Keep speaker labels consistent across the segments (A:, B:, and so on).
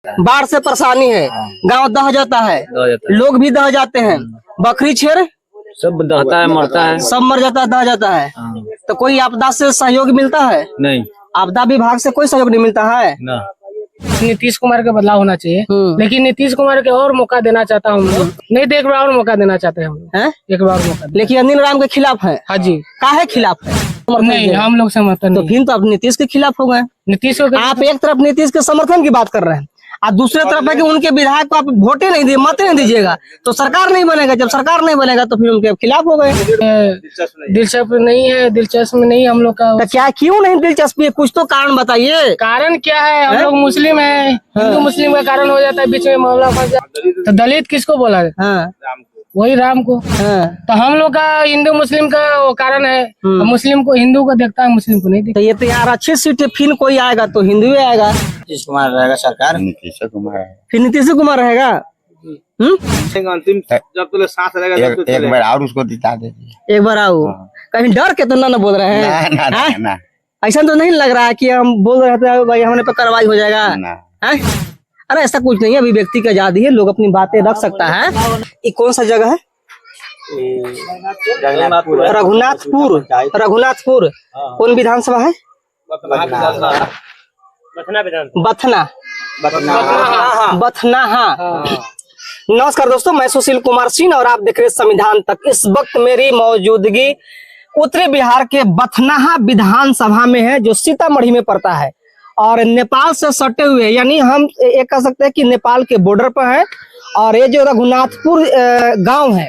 A: बाढ़ से परेशानी है, गांव दह जाता है, लोग भी दह जाते हैं, बकरी छेर
B: सब दहता है, मरता है,
A: सब मर जाता है, दह जाता है। तो कोई आपदा से सहयोग मिलता है?
B: नहीं,
A: आपदा विभाग से कोई सहयोग नहीं मिलता है
B: ना।
C: नीतीश कुमार का बदलाव होना चाहिए, लेकिन नीतीश कुमार के और मौका देना चाहता हूँ हम लोग। नहीं तो एक बार और मौका देना चाहते हैं हम लोग, एक बार और मौका।
A: लेकिन अनिल राम के खिलाफ है।
C: हाँ जी,
A: काहे खिलाफ है?
C: नहीं हम लोग समर्थन
A: तो फिर तो आप नीतीश के खिलाफ हो गए।
C: नीतीश को
A: आप एक तरफ नीतीश के समर्थन की बात कर रहे हैं और दूसरे तरफ है कि उनके विधायक को आप वोटे नहीं दिए, मत नहीं दीजिएगा, तो सरकार नहीं बनेगा। जब सरकार नहीं बनेगा तो फिर उनके खिलाफ हो गए।
C: दिलचस्प नहीं है, दिलचस्प नहीं हम लोग का।
A: तो क्या क्यों नहीं दिलचस्पी है? कुछ तो कारण बताइए।
C: कारण क्या है? हम लोग मुस्लिम है, हिंदू मुस्लिम का कारण हो जाता है, बीच में मामला फंस जाता है। तो दलित किसको बोला है? वही राम को। तो हम लोग का हिंदू मुस्लिम का वो कारण है, मुस्लिम को हिंदू को देखता है, मुस्लिम को नहीं देखता।
A: तो ये तो यार अच्छी सीट है, फिर कोई आएगा तो हिंदू ही आएगा।
D: नीतीश कुमार रहेगा सरकार, नीतीश कुमार
A: फिर नीतीश कुमार रहेगा।
E: अंतिम जब तो साथ रहेगा
D: एक बार और उसको जिता दीजिए।
A: एक बार आओ। कहीं डर के तो ना बोल रहे हैं?
D: ना।
A: ऐसा तो नहीं लग रहा है कि हम बोल रहे थे भाई हमने पे कार्रवाई हो जाएगा। अरे ऐसा कुछ नहीं है, अभी व्यक्ति की आजादी है, लोग अपनी बातें रख सकता है। ये कौन सा जगह है? रघुनाथपुर। रघुनाथपुर कौन विधानसभा है? बथना। हाँ। नमस्कार दोस्तों, मैं सुशील कुमार सिंह और आप देख रहे हैं संविधान तक। इस वक्त मेरी मौजूदगी उत्तरी बिहार के बथनाहा विधानसभा में है, जो सीतामढ़ी में पड़ता है और नेपाल से सटे हुए, यानी हम ये कह सकते हैं कि नेपाल के बॉर्डर पर है। और ये जो रघुनाथपुर गांव है,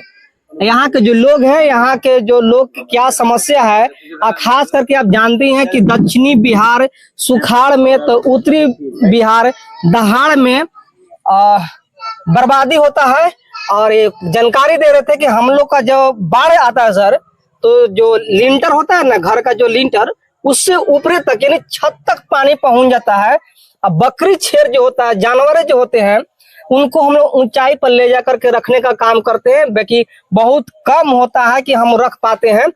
A: यहाँ के जो लोग हैं, यहाँ के जो लोग की क्या समस्या है, खास करके आप जानते हैं कि दक्षिणी बिहार सुखाड़ में तो उत्तरी बिहार दहाड़ में बर्बादी होता है। और ये जानकारी दे रहे थे कि हम लोग का जो बाढ़ आता है सर, तो जो लिंटर होता है ना, घर का जो लिंटर, उससे ऊपर तक यानी छत तक पानी पहुंच जाता है। अब बकरी छेर जो होता है, जानवर जो होते हैं, उनको हम लोग ऊंचाई पर ले जाकर के रखने का काम करते हैं, बाकी बहुत कम होता है कि हम रख पाते हैं।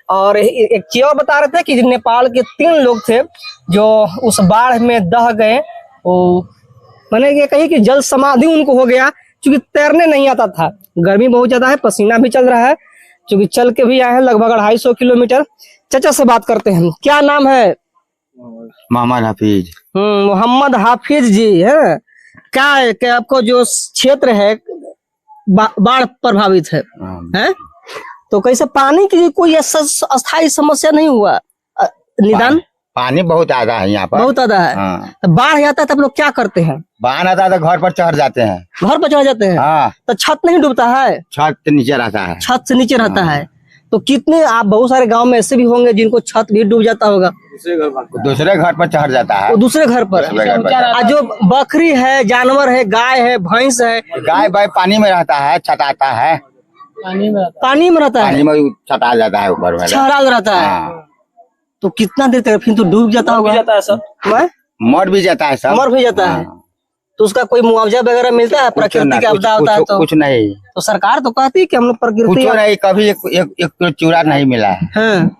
A: और एक चीज और बता रहे थे कि नेपाल के 3 लोग थे जो उस बाढ़ में दह गए। मैंने ये कही कि जल समाधि उनको हो गया, क्योंकि तैरने नहीं आता था। गर्मी बहुत ज्यादा है, पसीना भी चल रहा है, क्योंकि चल के भी आए हैं लगभग 250 किलोमीटर। चाचा से बात करते हैं, क्या नाम है?
D: मोहम्मद हाफिज।
A: मोहम्मद हाफिज जी है। क्या है कि आपको जो क्षेत्र है बाढ़ प्रभावित है, तो कैसे पानी की कोई अस्थायी समस्या नहीं हुआ? निदान
D: पानी बहुत ज्यादा है यहाँ पर, बहुत
A: ज्यादा है। तो बाढ़ आता है तब लोग क्या करते हैं?
D: बाढ़ आता है तो घर पर चढ़ जाते हैं।
A: घर पर चढ़ जाते हैं? तो छत नहीं डूबता है?
D: छत से नीचे रहता है।
A: छत से नीचे रहता है। तो कितने आप बहुत सारे गांव में ऐसे भी होंगे जिनको छत भी डूब जाता होगा,
D: दूसरे घर पर चढ़ जाता है।
A: वो दूसरे घर पर। जो बकरी है, जानवर है, गाय है, भैंस है,
D: गाय भाई पानी में रहता है, छटाता है,
A: पानी में रहता है,
D: पानी में छटा जाता है, ऊपर में
A: छहरा रहता है। तो कितना देर तक फिर तो डूब जाता होगा?
D: मर भी जाता है, सब
A: मर भी जाता है। तो उसका कोई मुआवजा वगैरह मिलता है? प्राकृतिक आपदा होता है तो
D: कुछ नहीं।
A: तो सरकार तो कहती है कि हम लोग प्रकृति
D: नहीं, कभी एक चूड़ा नहीं मिला है।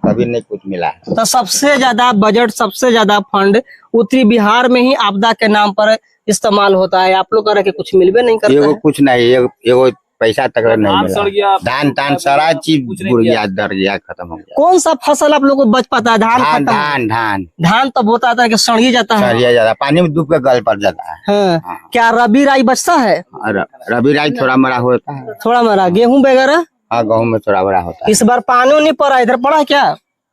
D: कभी नहीं कुछ मिला है। तो
A: सबसे ज्यादा बजट, सबसे ज्यादा फंड उत्तरी बिहार में ही आपदा के नाम पर इस्तेमाल होता है। आप लोग कह रहे कि कुछ मिलवे नहीं करता है?
D: कुछ नहीं, एगो पैसा तक नहीं मिला। धान सारा चीज बुर गया, दर गया, खत्म हो गया।
A: कौन सा फसल आप लोग को बच पाता है? धान तो बोता है कि सड़ ही जाता है,
D: पानी में डूब के गल पड़ जाता है।
A: क्या रबी राई बचता है?
D: रबी राई थोड़ा मरा होता है,
A: थोड़ा मरा। गेहूं वगैरह?
D: गेहूं में थोड़ा बड़ा होता है।
A: इस बार पानी नहीं पड़ा, इधर पड़ा क्या?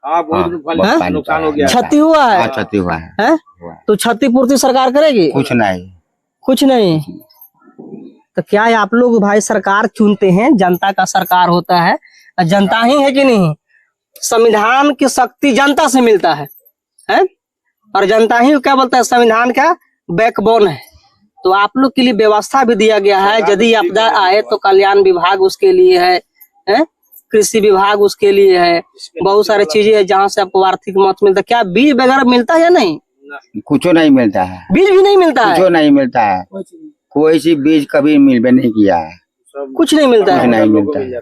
E: नुकसान हो गया,
A: क्षति हुआ है।
D: क्षति हुआ है।
A: तो क्षतिपूर्ति सरकार करेगी? कुछ नहीं। तो क्या है, आप लोग भाई सरकार चुनते हैं, जनता का सरकार होता है, जनता ही है कि नहीं? संविधान की शक्ति जनता से मिलता है? और जनता ही क्या बोलता है, संविधान का बैकबोन है। तो आप लोग के लिए व्यवस्था भी दिया गया है, यदि आपदा आए तो कल्याण विभाग उसके लिए है, कृषि विभाग उसके लिए है, बहुत सारी चीजें है जहाँ से आपको आर्थिक मदद मिलता है। क्या बीज वगैरह मिलता है या नहीं?
D: कुछ नहीं मिलता है।
A: बीज भी नहीं मिलता है?
D: कुछ नहीं मिलता है, कोई सी बीज कभी मिलवे नहीं किया है।
A: कुछ नहीं मिलता है?
D: नहीं मिलता है।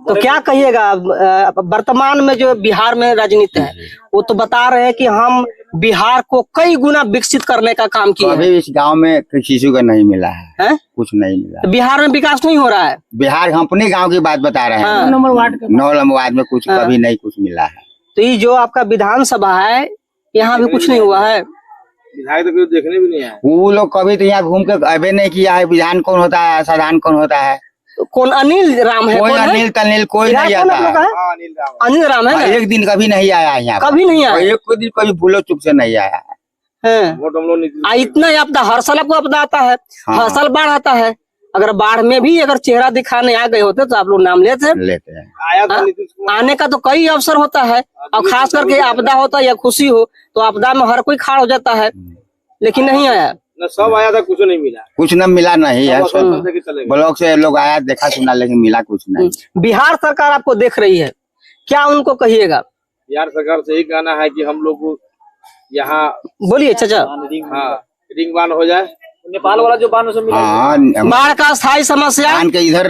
A: तो क्या कहिएगा वर्तमान में जो बिहार में राजनीति है वो तो बता रहे हैं कि हम बिहार को कई गुना विकसित करने का काम किया है।
D: अभी इस गांव में किसी को नहीं मिला है, कुछ नहीं मिला।
A: तो बिहार में विकास नहीं हो रहा है।
D: बिहार हम अपने गांव की बात बता रहे हैं।
C: 9 नंबर वार्ड के
D: 9 नंबर वार्ड में कुछ कभी नहीं कुछ मिला है।
A: तो ये जो आपका विधानसभा है यहाँ भी कुछ नहीं हुआ है।
E: विधायक तो कोई देखने भी नहीं आया।
D: वो लोग कभी तो यहाँ घूम के अबे नहीं किया है। विधान कौन होता है, साधारण कौन होता है?
A: तो कौन अनिल राम है?
D: कोई
A: कौन है?
D: अनिल तनिल कोई
A: विधायक
D: नहीं
A: कौन
D: आता
A: आप लोग
D: है।
A: का है?
E: हाँ, अनिल राम।
A: अनिल राम है ना?
D: एक दिन कभी नहीं आया है यहाँ।
A: कभी नहीं आया
D: एक दिन कभी भूलो चुप से नहीं आया है।
E: वोट हम लोग नीतीश
A: इतना आपदा हर साल आपको आपदा आता है।
D: हाँ।
A: हर साल बाढ़ आता है। अगर बाढ़ में भी अगर चेहरा दिखाने आ गए होते तो आप लोग नाम लेते।
D: लेते हैं।
E: आया था नीतीश कुमार।
A: आने का तो कई अवसर होता है और खास करके आपदा होता है या खुशी हो तो आपदा में हर कोई खड़ा हो जाता है, लेकिन नहीं आया।
E: न सब आया था, कुछ नहीं मिला।
D: कुछ न मिला नहीं है।
E: सब बंद करके चले गए।
D: ब्लॉक से लोग आया देखा सुना लेकिन मिला कुछ नहीं।
A: बिहार सरकार आपको देख रही है, क्या उनको कहिएगा?
E: बिहार सरकार से यही कहना है कि हम लोग को यहाँ
A: बोलिए चाचा।
E: रिंग बांध हो जाए। नेपाल वाला जो बांध मिला
D: हाँ,
A: बाढ़ का स्थायी समस्या
D: बांध के इधर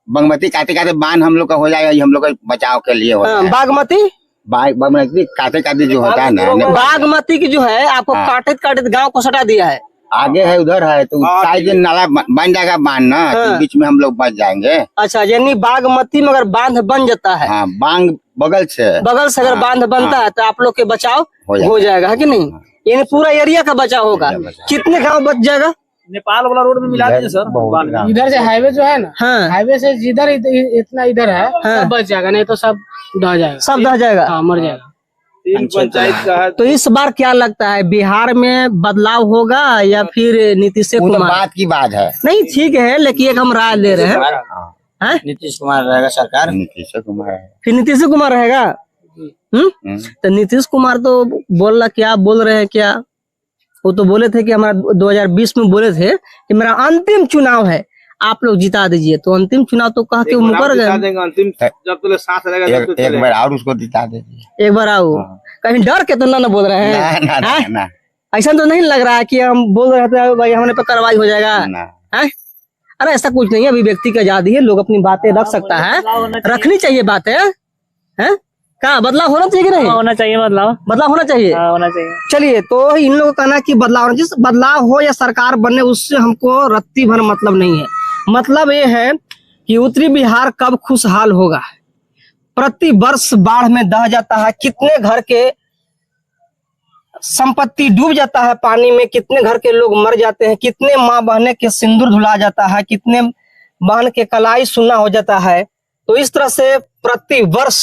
D: बागमती काटे काटे बांध हम लोग का हो जाएगा। ये हम लोग का बचाव के लिए होता है।
A: बागमती
D: बागमती काटे काटे जो होता है ना,
A: बागमती की जो है आपको
D: हाँ।
A: काटे काटे गांव को सटा दिया है।
D: आगे है उधर है तो शायद नाला बन जाएगा बांध ना, तो बीच में हम लोग बच जाएंगे।
A: अच्छा, यानी बागमती में अगर बांध बन जाता है,
D: हाँ, बांध बगल से
A: अगर बांध बनता है तो आप लोग के बचाव हो जाएगा है कि नहीं? यानी पूरा एरिया का बचाव होगा। कितने गांव बच जाएगा?
E: नेपाल वाला रोड में मिला दीजिए सर।
C: इधर से हाईवे जो है ना,
A: हाँ।
C: हाईवे से जिधर इतना इधर है सब बच जाएगा, नहीं तो सब ढह जाएगा।
A: सब ढह जाएगा।
C: हाँ, मर जाएगा।
E: 3 पंचायत का है।
A: तो इस बार क्या लगता है बिहार में बदलाव होगा या फिर नीतीश
D: वो तो
A: कुमार?
D: बात की बात है।
A: नहीं ठीक है, लेकिन एक हम राय ले रहे हैं। हैं?
B: नीतीश कुमार रहेगा सरकार।
D: नीतीश कुमार है।
A: फिर नीतीश कुमार रहेगा। तो नीतीश कुमार तो क्या बोल रहे हैं क्या? वो तो बोले थे कि हमारा 2020 में बोले थे कि मेरा अंतिम चुनाव है, आप लोग जिता दीजिए। तो अंतिम चुनाव तो कह के वो मुकर गए।
E: अंतिम जब तक सांस रहेगा तब तक
D: एक
E: चलेगा।
D: बार और उसको जिता दीजिए।
A: एक बार आओ। कहीं डर के तो ना बोल रहे हैं?
D: ना, ना,
A: हैं?
D: ना,
A: ऐसा तो नहीं लग रहा है कि हम बोल रहे थे भाई हमारे पे कार्रवाई हो जाएगा?
D: ना।
A: हैं? अरे ऐसा कुछ नहीं है, अभी व्यक्ति की आजादी है, लोग अपनी बातें रख सकता है, रखनी चाहिए बातें। हैं? क्या बदलाव होना चाहिए कि नहीं?
C: होना चाहिए
A: बदलाव होना चाहिए।
C: होना चाहिए।
A: चलिए, तो इन लोगों का कहना कि बदलाव, जिस बदलाव हो या सरकार बनने उससे हमको रत्ती भर मतलब नहीं है। मतलब ये है कि उत्तरी बिहार कब खुशहाल होगा। प्रति वर्ष बाढ़ में दह जाता है, कितने घर के संपत्ति डूब जाता है पानी में, कितने घर के लोग मर जाते हैं, कितने माँ बहने के सिंदूर धुला जाता है, कितने बहन के कलाई सुनना हो जाता है। तो इस तरह से प्रति वर्ष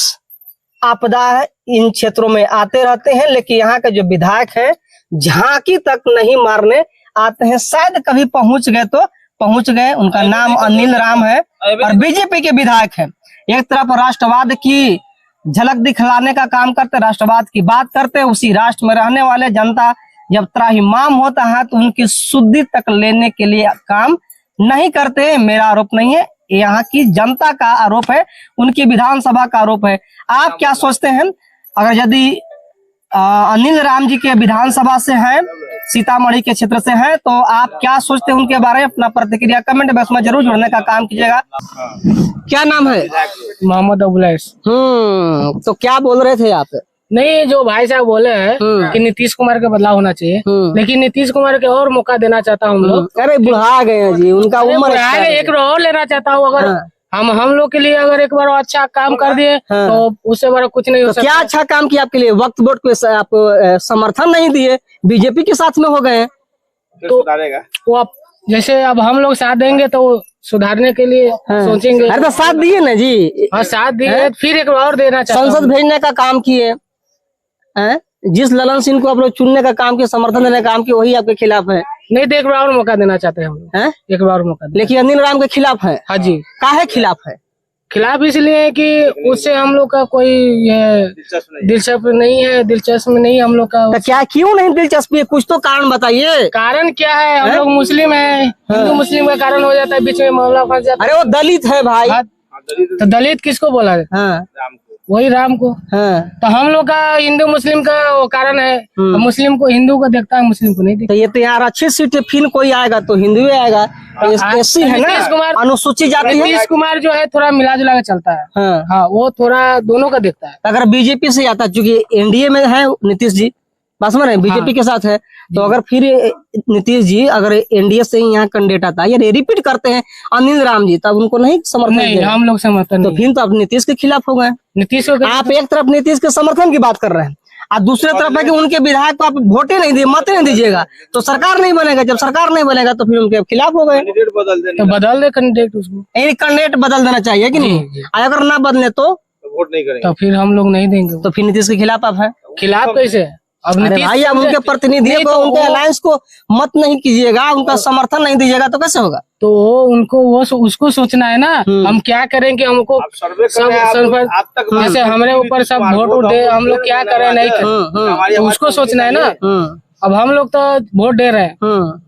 A: आपदा इन क्षेत्रों में आते रहते हैं, लेकिन यहाँ के जो विधायक हैं झांकी तक नहीं मारने आते हैं। शायद कभी पहुंच गए तो पहुंच गए। उनका नाम अनिल राम है और बीजेपी के विधायक हैं। एक तरफ राष्ट्रवाद की झलक दिखलाने का काम करते, राष्ट्रवाद की बात करते, उसी राष्ट्र में रहने वाले जनता जब त्राहिमाम होता है तो उनकी शुद्धि तक लेने के लिए काम नहीं करते। मेरा आरोप नहीं है, यहाँ की जनता का आरोप है, उनकी विधानसभा का आरोप है। आप क्या सोचते हैं? अगर यदि अनिल राम जी के विधानसभा से हैं, सीतामढ़ी के क्षेत्र से हैं, तो आप क्या सोचते हैं उनके बारे में? अपना प्रतिक्रिया कमेंट बॉक्स में जरूर जोड़ने का काम कीजिएगा। क्या नाम है?
C: मोहम्मद अबुलैस।
A: तो क्या बोल रहे थे आप?
C: नहीं, जो भाई साहब बोले हैं कि नीतीश कुमार का बदलाव होना चाहिए, लेकिन नीतीश कुमार के और मौका देना चाहता हूँ हम लोग।
A: अरे बुढ़ा गए हैं जी, उनका उम्र
C: एक और लेना चाहता हूँ। अगर हम लोग के लिए अगर एक बार अच्छा काम कर दिए तो उससे बड़ा कुछ नहीं हो सकता।
A: क्या अच्छा काम किया आपके लिए? वक्त वोट को आप समर्थन नहीं दिए, बीजेपी के साथ में हो गए,
E: तो सुधारेगा
C: वो आप जैसे अब हम लोग साथ देंगे तो सुधारने के लिए सोचेंगे।
A: अरे तो साथ दिए ना जी।
C: हाँ, साथ दिए, फिर एक बार और देना चाहता
A: संसद भेजने का काम किए हैं, जिस ललन सिंह को आप लोग चुनने का काम किया, समर्थन देने का काम किया, वही आपके खिलाफ है।
C: नहीं, तो एक बार और मौका देना चाहते हैं हम लोग। एक बार और मौका।
A: लेकिन अनिल राम के खिलाफ है।
C: हाँ जी।
A: काहे खिलाफ है?
C: खिलाफ इसलिए कि उससे हम लोग का कोई दिलचस्प नहीं है हम लोग का।
A: तो क्या क्यों नहीं दिलचस्पी है? कुछ तो कारण बताइए।
C: कारण क्या है? हम लोग मुस्लिम है, हिंदू मुस्लिम का कारण हो जाता है, बीच में मामला फंस जाता है।
A: अरे वो दलित है भाई।
C: तो दलित किसको बोला है? वही राम को। तो हम लोग का हिंदू मुस्लिम का वो कारण है। मुस्लिम को हिंदू को देखता है, मुस्लिम को नहीं देखता।
A: तो ये तो यार अच्छी सीट फिर कोई आएगा तो हिंदू आएगा, एससी है ना,
C: नीतीश कुमार
A: अनुसूचित जाति है।
C: नीतीश कुमार जो है थोड़ा मिला जुला के चलता है।
A: हाँ।
C: हाँ, वो थोड़ा दोनों का देखता है।
A: अगर बीजेपी से आता, चूंकि एनडीए में है नीतीश जी, बस में बीजेपी के साथ है, तो अगर फिर नीतीश जी अगर एनडीए से ही यहाँ कैंडिडेट आता है या रिपीट करते हैं अनिल राम जी, तब उनको नहीं समर्थन
C: नहीं,
A: देंगे।
C: हम लोग समर्थन
A: तो
C: नहीं।
A: फिर तो आप नीतीश के खिलाफ हो गए।
C: नीतीश को
A: आप एक तरफ नीतीश के समर्थन की बात कर रहे हैं और दूसरे तरफ है कि उनके विधायक को आप वोटे नहीं दिए, मत नहीं दीजिएगा, तो सरकार नहीं बनेगा। जब सरकार नहीं बनेगा तो फिर उनके खिलाफ हो गए।
E: कैंडिडेट बदल देने
C: तो बदल दे कैंडिडेट उसको,
A: कैंडिडेट बदल देना चाहिए कि नहीं? और अगर ना बदले तो
E: वोट नहीं करेंगे।
C: तो फिर हम लोग नहीं देंगे।
A: फिर नीतीश के खिलाफ आप है।
C: खिलाफ कैसे? अब
A: अरे
C: नीतीश
A: भाई, अब उनके प्रतिनिधियों को, उनके अलायंस को मत नहीं कीजिएगा, उनका समर्थन नहीं दीजिएगा तो कैसे होगा?
C: तो उनको उसको सोचना है ना, हम क्या करेंगे। हमको
E: आप सर्वे
C: सब
E: कर रहे हैं,
C: सर्वे-
E: आप तक
C: जैसे हमारे ऊपर सब वोट उठे, हम लोग क्या करें नहीं करें, तो उसको सोचना है ना। अब हम लोग तो वोट दे रहे हैं,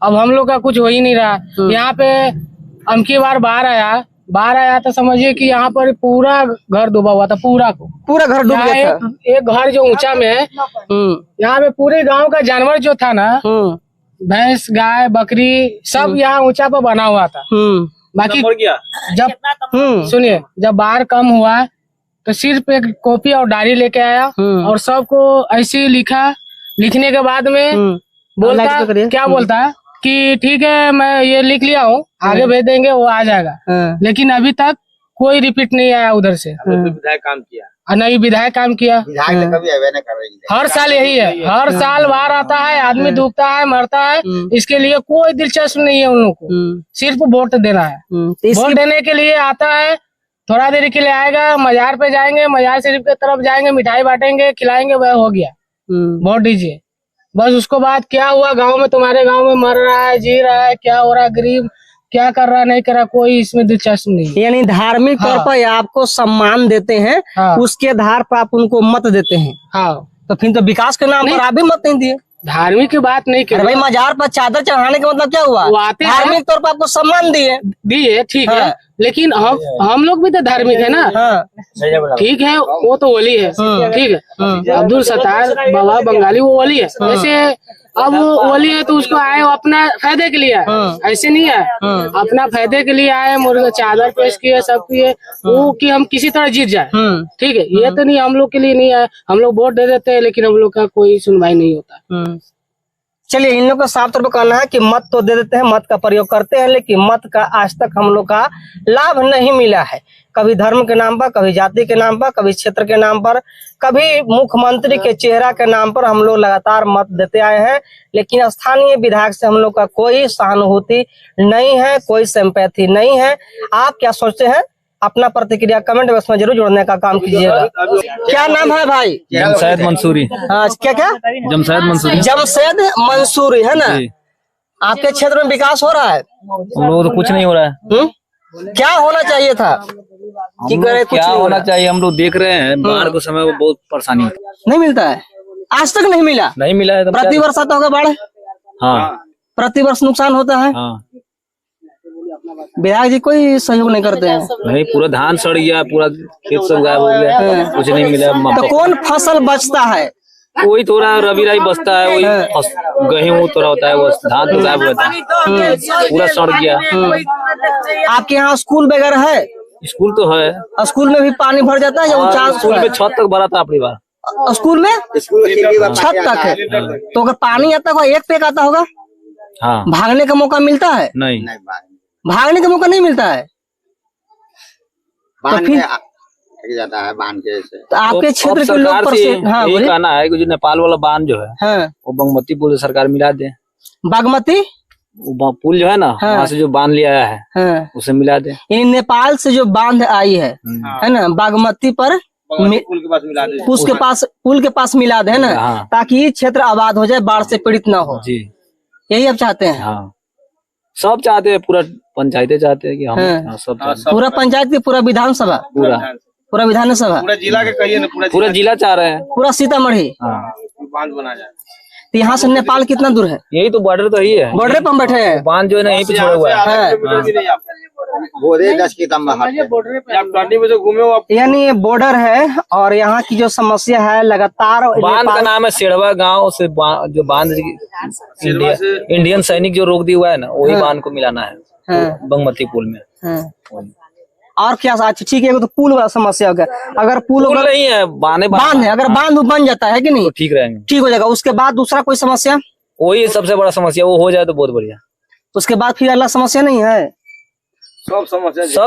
C: अब हम लोग का कुछ हो ही नहीं रहा। यहाँ पे अमकी बार बाढ़ आया तो समझिए कि यहाँ पर पूरा घर डूबा हुआ था, पूरा घर डूब
A: यहाँ
C: गया था। एक घर जो ऊंचा में है, यहाँ पे पूरे गांव का जानवर जो था ना, भैंस गाय बकरी सब यहाँ ऊंचा पर बना हुआ था। बाकी
E: मर गया।
C: जब सुनिए, जब बाढ़ कम हुआ तो सिर्फ एक कॉपी और डायरी लेके आया और सबको ऐसे ही लिखने के बाद में क्या बोलता कि ठीक है मैं ये लिख लिया हूँ, आगे भेज देंगे, वो आ जाएगा। लेकिन अभी तक कोई रिपीट नहीं आया उधर से।
E: विधायक काम किया
C: और नहीं विधायक काम किया।
D: विधायक तो कभी अवे न कर रही है।
C: हर साल यही है, हर साल बाढ़ आता है, आदमी डूबता है, मरता है। इसके लिए कोई दिलचस्प नहीं है उन लोग को, सिर्फ वोट देना है। वोट देने के लिए आता है, थोड़ा देर के लिए आएगा, मजार पे जाएंगे, मजार शरीफ की तरफ जाएंगे, मिठाई बांटेंगे, खिलाएंगे, वह हो गया, वोट दीजिए। बस उसको बाद क्या हुआ गांव में, तुम्हारे गांव में मर रहा है, जी रहा है, क्या हो रहा है, गरीब क्या कर रहा नहीं कर रहा, कोई इसमें दिलचस्प नहीं है।
A: यानी धार्मिक तौर पर आपको सम्मान देते हैं, उसके आधार पर आप उनको मत देते हैं।
C: हाँ,
A: तो फिर तो विकास के नाम पर आप भी मत नहीं दिए।
C: धार्मिक की बात नहीं कर
A: भाई, मजार पर चादर चढ़ाने का मतलब क्या हुआ?
C: वो आते हैं,
A: धार्मिक तौर पर आपको सम्मान दिए,
C: ठीक है, लेकिन हम लोग भी तो धार्मिक है ना। ठीक है, वो तो वली है, ठीक है। अब्दुल सत्तार बाबा बंगाली वो वली है, वैसे अब वो वली है तो उसको आए वो अपना फायदे के लिए आए, ऐसे नहीं है, अपना फायदे के लिए आए, मुर्गा चादर पेश किए, सब किए, वो कि हम किसी तरह जीत जाए, ठीक है। ये तो नहीं, हम लोग के लिए नहीं है, हम लोग वोट दे देते हैं लेकिन हम लोग का कोई सुनवाई नहीं होता।
A: चलिए, इन लोग का साफ तौर पर कहना है कि मत तो दे देते हैं, मत का प्रयोग करते हैं, लेकिन मत का आज तक हम लोग का लाभ नहीं मिला है। कभी धर्म के नाम पर, कभी जाति के नाम पर, कभी क्षेत्र के नाम पर, कभी मुख्यमंत्री के चेहरा के नाम पर हम लोग लगातार मत देते आए हैं, लेकिन स्थानीय विधायक से हम लोग का कोई सहानुभूति नहीं है, कोई सिंपैथी नहीं है। आप क्या सोचते हैं? अपना प्रतिक्रिया कमेंट बॉक्स में जरूर जोड़ने का काम कीजिएगा। क्या नाम है भाई?
B: जमशेद मंसूरी।
A: हाँ, क्या
B: जमशेद मंसूरी।
A: जमशेद मंसूरी है ना? आपके क्षेत्र में विकास हो रहा है?
B: हम लोग तो कुछ नहीं हो रहा है।
A: क्या होना चाहिए था?
B: क्या होना चाहिए? हम लोग देख रहे हैं बाढ़ के समय वो बहुत परेशानी
A: नहीं मिलता है, आज तक नहीं मिला।
B: नहीं मिला है।
A: प्रति वर्ष आता होगा बाढ़?
B: हाँ,
A: प्रति वर्ष नुकसान होता है।
B: हाँ।
A: विधायक जी कोई सहयोग नहीं करते हैं।
B: नहीं, पूरा धान सड़ गया, पूरा खेत सब गायब हो गया, कुछ नहीं मिला।
A: तो कौन फसल बचता है?
B: वही थोड़ा रबी राई बचता है, वही गेहूँ थोड़ा होता है, वो धान तो गायब होता है, पूरा सड़ गया।
A: आपके यहाँ स्कूल वगैरह है?
B: स्कूल तो है।
A: स्कूल में भी पानी भर जाता है या ऊंचा?
B: स्कूल पे छत तक भरा था अपनी बार।
A: स्कूल में छत तक है, तो अगर पानी आता होगा एक पेक आता होगा,
B: हाँ।
A: भागने का मौका मिलता है?
B: नहीं,
A: भागने का मौका नहीं मिलता है।
D: बांध के जाता है, बांध के से।
A: तो आपके क्षेत्र के लोग
B: हाँ, ये कहना है कि जो नेपाल वाला बांध जो है, वो बागमती पुल सरकार मिला दे।
A: बागमती
B: पुल जो है ना, वहाँ से जो बांध लिया है, उसे मिला दे।
A: यानी नेपाल से जो बांध आई है ना, बागमती पर
E: पुल के पास मिला दे,
A: पुल के पास मिला दे, है ना, ताकि ये क्षेत्र आबाद हो जाए, बाढ़ से पीड़ित ना हो।
B: जी,
A: यही आप चाहते हैं?
B: हाँ, सब चाहते हैं, पूरा पंचायतें चाहते हैं कि हम सब
A: पूरा पंचायत की, पूरा विधानसभा, पूरा विधानसभा,
E: पूरा जिला के कहिए ना,
B: पूरा जिला चाह रहे हैं,
A: पूरा सीतामढ़ी।
E: बांध बना जाए।
A: तो यहाँ से नेपाल कितना दूर है?
B: यही तो बॉर्डर तो ही है,
A: बॉर्डर पर हम बैठे हैं।
B: बांध जो है ना यहीं पे छोड़ा हुआ है।
D: बोले 10 की तम्बा
E: आप ट्राली में जो घूमे हो आप
A: यानी ये बॉर्डर है और यहाँ की जो समस्या है लगातार
B: बांध का नाम है सेड़वा गांव से जो बांध इंडियन सैनिक जो रोक दिया हुआ है ना, वही बांध को मिलाना है बागमती पुल में।
A: और क्या? अच्छा ठीक है, तो पुल वाला समस्या हो गया। अगर पुल
B: नहीं है, बांध
A: है, अगर बांध बन जाता है कि नहीं,
B: ठीक रहेंगे,
A: ठीक हो जाएगा। उसके बाद दूसरा कोई समस्या?
B: वही सबसे बड़ा समस्या, वो हो जाए तो बहुत बढ़िया।
A: उसके बाद फिर अगला समस्या नहीं है?
E: सब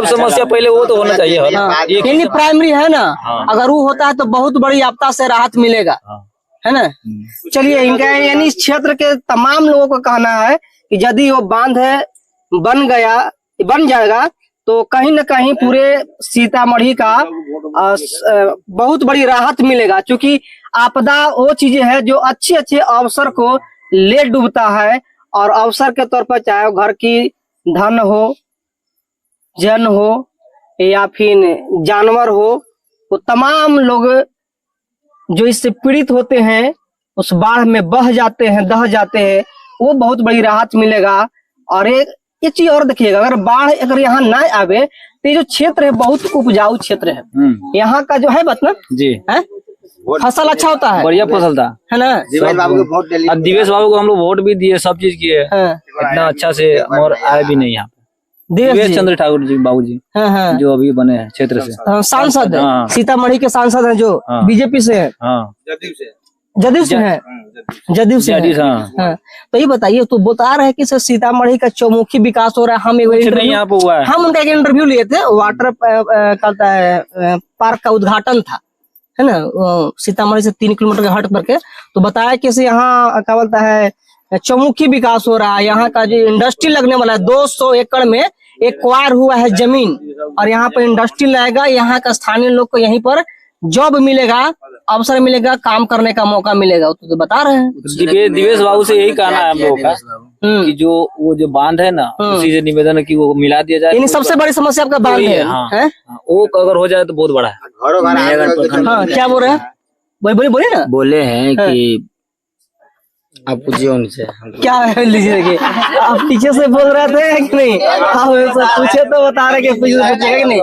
B: समस्या पहले वो तो होना चाहिए
A: यानी प्राइमरी है ना। अगर वो होता है तो बहुत बड़ी आपदा से राहत मिलेगा, है ना। चलिए, इनका यानी इस क्षेत्र के तमाम लोगों का कहना है कि यदि वो बांध बन जाएगा तो कहीं न कहीं पूरे सीतामढ़ी का बहुत बड़ी राहत मिलेगा, क्योंकि आपदा वो चीजें है जो अच्छे अच्छे अवसर को ले डूबता है। और अवसर के तौर पर चाहे वो घर की धन हो, जन हो या फिर जानवर हो, वो तमाम लोग जो इससे पीड़ित होते हैं उस बाढ़ में बह जाते हैं, दह जाते हैं, वो बहुत बड़ी राहत मिलेगा। और एक चीज और देखिएगा, अगर बाढ़ अगर यहाँ ना आवे तो ये जो क्षेत्र है बहुत उपजाऊ क्षेत्र है। यहाँ का जो है बतना
B: जी
A: है, फसल अच्छा होता है,
B: बढ़िया फसल था,
A: है ना।
D: दिवेश बाबू को वोट दिल्ली,
B: दिवेश बाबू को हम लोग वोट भी दिए, सब चीज किए, इतना अच्छा से और आए भी नहीं यहाँ पे। दिवेश चंद्र ठाकुर जी बाबू जी जो अभी बने हैं क्षेत्र से
A: सांसद, सीतामढ़ी के सांसद हैं जो बीजेपी से है, जदयू से है, जदयू से है। तो ये बताइए, तो बता रहे कि सीतामढ़ी का चौमुखी विकास हो रहा है। हम
B: नहीं यहाँ पे हुआ है,
A: हम उनका एक इंटरव्यू लिए थे, वाटर कहता है पार्क का उद्घाटन था, है ना, सीतामढ़ी से 3 किलोमीटर का हट करके। तो बताया कि यहाँ क्या बोलता है चौमुखी विकास हो रहा है। यहाँ का जो इंडस्ट्री लगने वाला है 200 एकड़ में एक्वायर हुआ है जमीन, और यहाँ पर इंडस्ट्री लगेगा। यहाँ का स्थानीय लोग को यहीं पर जॉब मिलेगा, अवसर मिलेगा, काम करने का मौका मिलेगा। तो बता रहे हैं
B: दिवेश बाबू से यही कहना है हम लोगों का कि जो वो जो बांध है ना, उसी से निवेदन है कि वो मिला दिया जाए।
A: सबसे बड़ी समस्या आपका बांध है,
B: वो अगर हो जाए तो बहुत बड़ा है।
A: क्या बोल रहे हैं? बोलिए ना।
F: बोले हैं कि आप पूछिए उनसे
A: क्या है, लीजिए। आप पीछे से बोल रहे थे कि नहीं? आप पूछे तो बता रहे कि पूछेगा कि नहीं?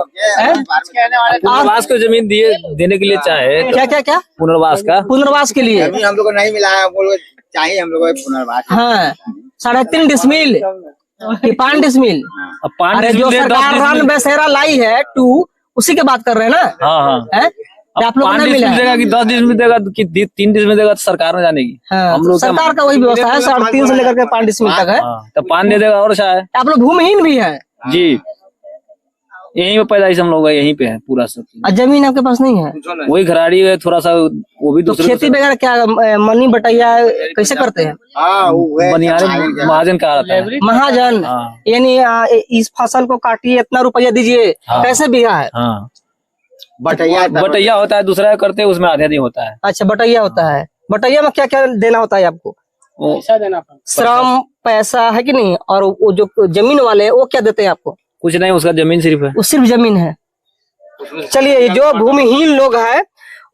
B: पुनर्वास को जमीन देने के लिए चाहे,
A: क्या पुनर्वास के लिए
D: हम लोग को नहीं मिला है, चाहिए हम लोग को पुनर्वास।
A: हाँ, 3.5 डिसमिल 5 डिसमिल जो सरकार रन बसेरा लाई है 2, उसी के बात कर रहे हैं ना।
B: हाँ।
A: आप लोग नहीं मिला
B: देगा कि 10 दिन में देगा कि 3 दिन में देगा, तो सरकार में जाने की।
A: हम लोग सरकार का वही व्यवस्था है, 3.5 से लेकर के 5 डिसमिल तक है।
B: तो 5 नहीं देगा और अच्छा है।
A: आप लोग भूमिहीन भी है
B: जी, यहीं पे पैदाइश हम लोग यहीं पे है पूरा सब।
A: जमीन आपके पास नहीं है?
B: वही घराड़ी है थोड़ा सा, वो भी।
A: तो खेती वगैरह क्या मनी बटैया कैसे करते हैं?
B: बनियारे महाजन का आता है,
A: महाजन। यानी इस फसल को काटिए, इतना रुपया दीजिए, कैसे बीघा है? बटैया होता है, दूसरा करते हैं, उसमें आधा दिन होता है। अच्छा, बटैया होता है। बटैया में क्या क्या देना होता है आपको?
C: पैसा देना पड़ता है,
A: श्रम, पैसा है कि नहीं? और वो जो जमीन वाले हैं वो क्या देते हैं आपको?
B: कुछ नहीं, उसका जमीन सिर्फ है,
A: वो सिर्फ जमीन है। चलिए, जो भूमिहीन लोग हैं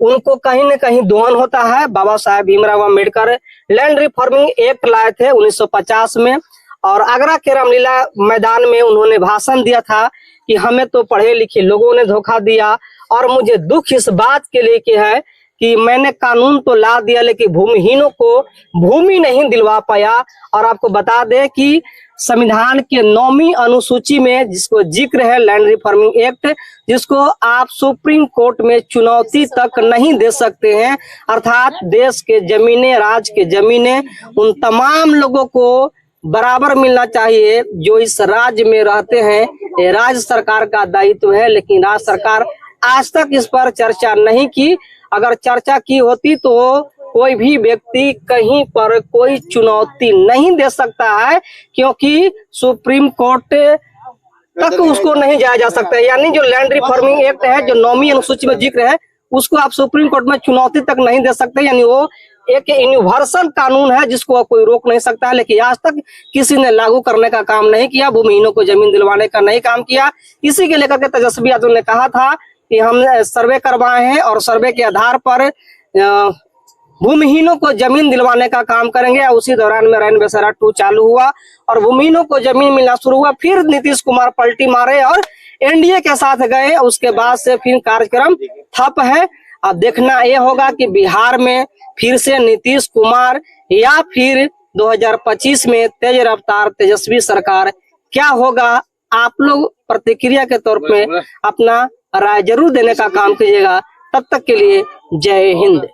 A: उनको कहीं न कहीं दोहन होता है। Baba Saheb Bhimrao Ambedkar land reforming act लाए थे 1950 में, और आगरा के रामलीला मैदान में उन्होंने भाषण दिया था कि हमें तो पढ़े लिखे लोगों ने धोखा दिया, और मुझे दुख इस बात के लिए कि है कि मैंने कानून तो ला दिया लेकिन भूमिहीनों को भूमि नहीं दिलवा पाया। और आपको बता दें कि संविधान के 9वीं अनुसूची में जिसको जिक्र है लैंड रिफॉर्मिंग एक्ट, जिसको आप सुप्रीम कोर्ट में चुनौती तक नहीं दे सकते हैं। अर्थात देश के जमीनें, राज्य के जमीनें उन तमाम लोगों को बराबर मिलना चाहिए जो इस राज्य में रहते हैं। ये राज्य सरकार का दायित्व है, लेकिन राज्य सरकार आज तक इस पर चर्चा नहीं की। अगर चर्चा की होती तो कोई भी व्यक्ति कहीं पर कोई चुनौती नहीं दे सकता है, क्योंकि सुप्रीम कोर्ट तक उसको नहीं जाया जा सकता है। यानी जो लैंड रिफॉर्मिंग एक्ट है, जो 9वीं अनुसूची में जिक्र है, उसको आप सुप्रीम कोर्ट में चुनौती तक नहीं दे सकते। यानी वो एक यूनिवर्सल कानून है जिसको कोई रोक नहीं सकता है, लेकिन आज तक किसी ने लागू करने का काम नहीं किया, भूमिहीनों को जमीन दिलवाने का नहीं काम किया। इसी के लेकर के तेजस्वी यादव ने कहा था कि हम सर्वे करवाए हैं और सर्वे के आधार पर भूमिहीनों को जमीन दिलवाने का काम करेंगे। उसी दौरान में रैन बसेरा 2 चालू हुआ और भूमिहीनों को जमीन मिलना शुरू हुआ। फिर नीतीश कुमार पलटी मारे और एनडीए के साथ गए। उसके बाद से फिर कार्यक्रम ठप है। अब देखना ये होगा कि बिहार में फिर से नीतीश कुमार या फिर 2025 में तेज रफ्तार तेजस्वी सरकार क्या होगा। आप लोग प्रतिक्रिया के तौर पे अपना राय जरूर देने का काम कीजिएगा। तब तक के लिए जय हिंद।